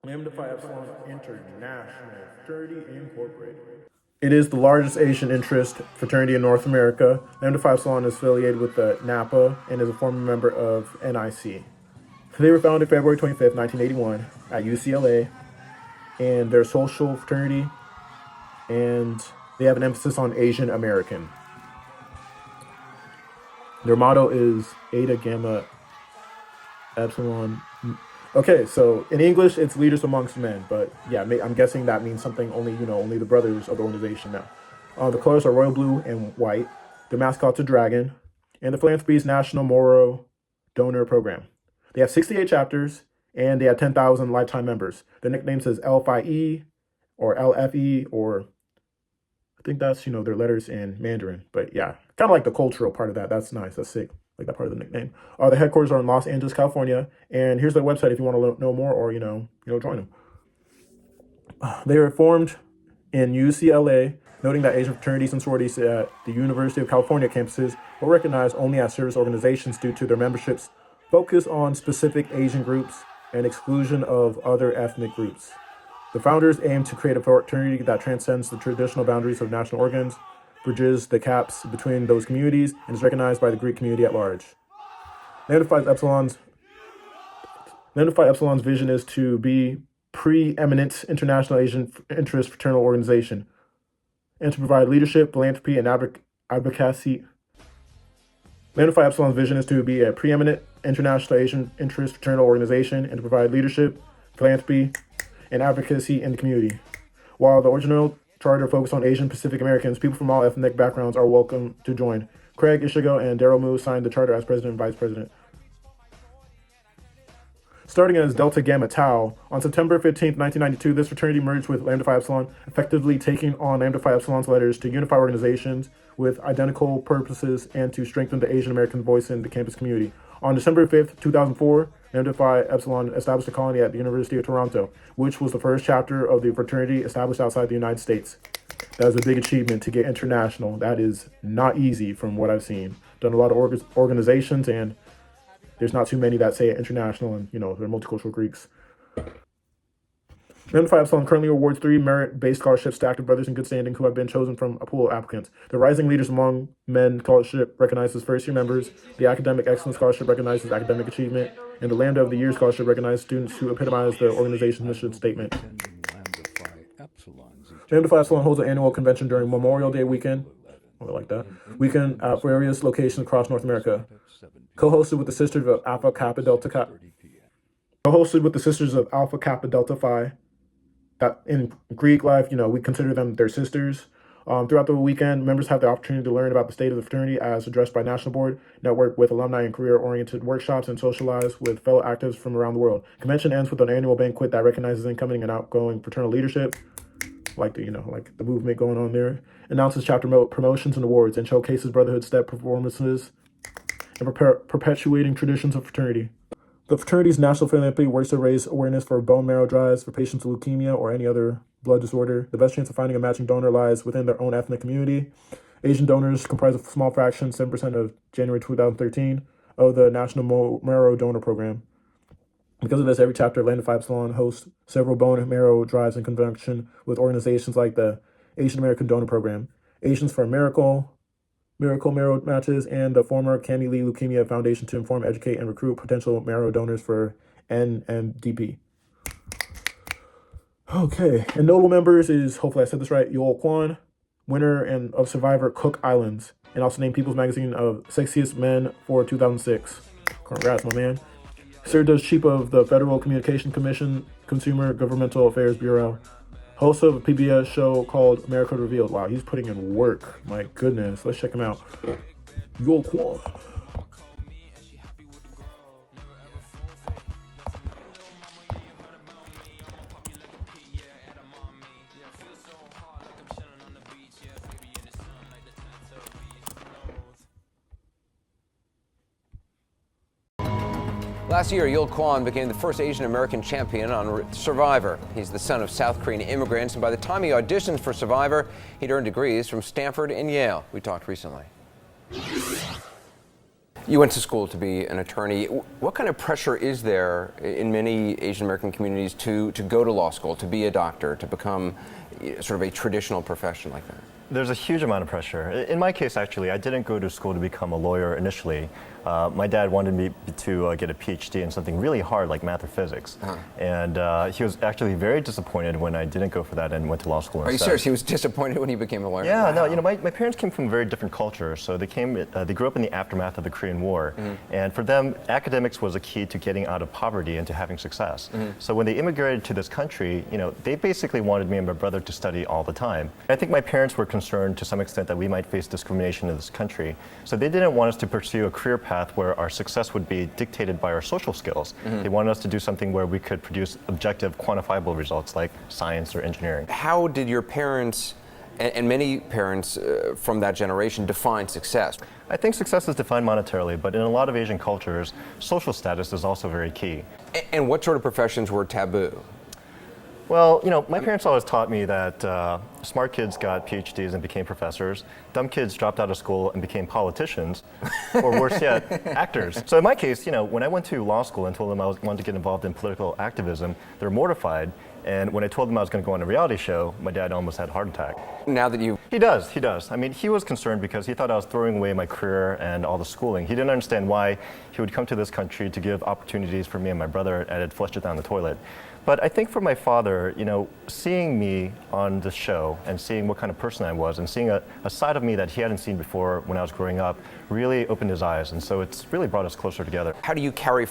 Lambda Phi Epsilon International Fraternity Incorporated. It is the largest Asian interest fraternity in North America. Lambda Phi Epsilon is affiliated with the NAPA and is a former member of NIC. They were founded February 25th, 1981 at UCLA, and they're a social fraternity, and they have an emphasis on Asian American. Their motto is Eta Gamma Epsilon. Okay, so in English, it's leaders amongst men, but yeah, I'm guessing that means something only the brothers of the organization now. The colors are royal blue and white. The mascot's a dragon, and the philanthropy is National Moro Donor Program. They have 68 chapters, and they have 10,000 lifetime members. Their nickname says L5E or LFE, or I think that's, their letters in Mandarin. But yeah, kind of like the cultural part of that. That's nice. That's sick. Like that part of the nickname. The headquarters are in Los Angeles, California. And here's their website if you want to know more or, join them. They were formed in UCLA, noting that Asian fraternities and sororities at the University of California campuses were recognized only as service organizations due to their membership's focus on specific Asian groups and exclusion of other ethnic groups. The founders aim to create a fraternity that transcends the traditional boundaries of national organs, bridges the gaps between those communities, and is recognized by the Greek community at large. Lambda Phi Epsilon's vision is to be preeminent international Asian interest fraternal organization, and to provide leadership, philanthropy, and advocacy. Lambda Phi Epsilon's vision is to be a preeminent international Asian interest fraternal organization and to provide leadership, philanthropy, and advocacy in the community. While the original charter focused on Asian Pacific Americans, people from all ethnic backgrounds are welcome to join. Craig Ishigo and Daryl Moo signed the charter as president and vice president. Starting as Delta Gamma Tau, on September 15, 1992, this fraternity merged with Lambda Phi Epsilon, effectively taking on Lambda Phi Epsilon's letters to unify organizations with identical purposes and to strengthen the Asian American voice in the campus community. On December 5th, 2004, Lambda Phi Epsilon established a colony at the University of Toronto, which was the first chapter of the fraternity established outside the United States. That was a big achievement to get international. That is not easy from what I've seen. Done a lot of organizations, and there's not too many that say international, and they're multicultural Greeks. Lambda Phi Epsilon currently awards 3 merit-based scholarships to active brothers in good standing who have been chosen from a pool of applicants. The Rising Leaders Among Men Scholarship recognizes first-year members. The Academic Excellence Scholarship recognizes academic achievement. And the Lambda of the Year Scholarship recognizes students who epitomize the organization's mission statement. Lambda Phi Epsilon holds an annual convention during Memorial Day weekend. Weekend at various locations across North America. Co-hosted with the Sisters of Alpha Kappa Delta Phi. That in Greek life, we consider them their sisters. Throughout the weekend, members have the opportunity to learn about the state of the fraternity as addressed by National Board, network with alumni and career-oriented workshops, and socialize with fellow actives from around the world. Convention ends with an annual banquet that recognizes incoming and outgoing fraternal leadership, like the movement going on there, announces chapter promotions and awards, and showcases brotherhood step performances and perpetuating traditions of fraternity. The fraternity's national philanthropy works to raise awareness for bone marrow drives for patients with leukemia or any other blood disorder. The best chance of finding a matching donor lies within their own ethnic community. Asian donors comprise a small fraction, 7% of January 2013, of the National Marrow Donor Program. Because of this, every chapter of Lambda Phi Epsilon hosts several bone marrow drives in conjunction with organizations like the Asian American Donor Program, Asians for Miracle Marrow Matches, and the former Cami Lee Leukemia Foundation to inform, educate, and recruit potential marrow donors for NMDP. Okay, and notable members is, hopefully I said this right, Yoel Kwan, winner of Survivor Cook Islands, and also named People's Magazine of Sexiest Men for 2006. Congrats, my man. Served as chief of the Federal Communication Commission, Consumer Governmental Affairs Bureau. Host of a PBS show called America Revealed. Wow, he's putting in work. My goodness. Let's check him out. Yoel Kwan. Last year, Yoel Kwan became the first Asian American champion on Survivor. He's the son of South Korean immigrants, and by the time he auditioned for Survivor, he'd earned degrees from Stanford and Yale. We talked recently. You went to school to be an attorney. What kind of pressure is there in many Asian American communities to go to law school, to be a doctor, to become sort of a traditional profession like that? There's a huge amount of pressure. In my case, actually, I didn't go to school to become a lawyer initially. My dad wanted me to get a PhD in something really hard like math or physics. And he was actually very disappointed when I didn't go for that and went to law school instead. Are you serious? He was disappointed when he became a lawyer? Yeah, wow. No, you know, my parents came from a very different culture. So they grew up in the aftermath of the Korean War. And for them, academics was a key to getting out of poverty and to having success. So when they immigrated to this country, you know, they basically wanted me and my brother to study all the time. I think my parents were concerned to some extent that we might face discrimination in this country. So they didn't want us to pursue a career path where our success would be dictated by our social skills. They wanted us to do something where we could produce objective, quantifiable results like science or engineering. How did your parents, and many parents from that generation, define success? I think success is defined monetarily, but in a lot of Asian cultures, social status is also very key. And what sort of professions were taboo? Well, you know, my parents always taught me that smart kids got PhDs and became professors, dumb kids dropped out of school and became politicians, or worse yet, actors. So in my case, you know, when I went to law school and told them I wanted to get involved in political activism, they're mortified. And when I told them I was going to go on a reality show, my dad almost had a heart attack. Now that you... He does. I mean, he was concerned because he thought I was throwing away my career and all the schooling. He didn't understand why he would come to this country to give opportunities for me and my brother and had flushed it down the toilet. But I think for my father, you know, seeing me on the show and seeing what kind of person I was and seeing a side of me that he hadn't seen before when I was growing up really opened his eyes. And so it's really brought us closer together. How do you carry forward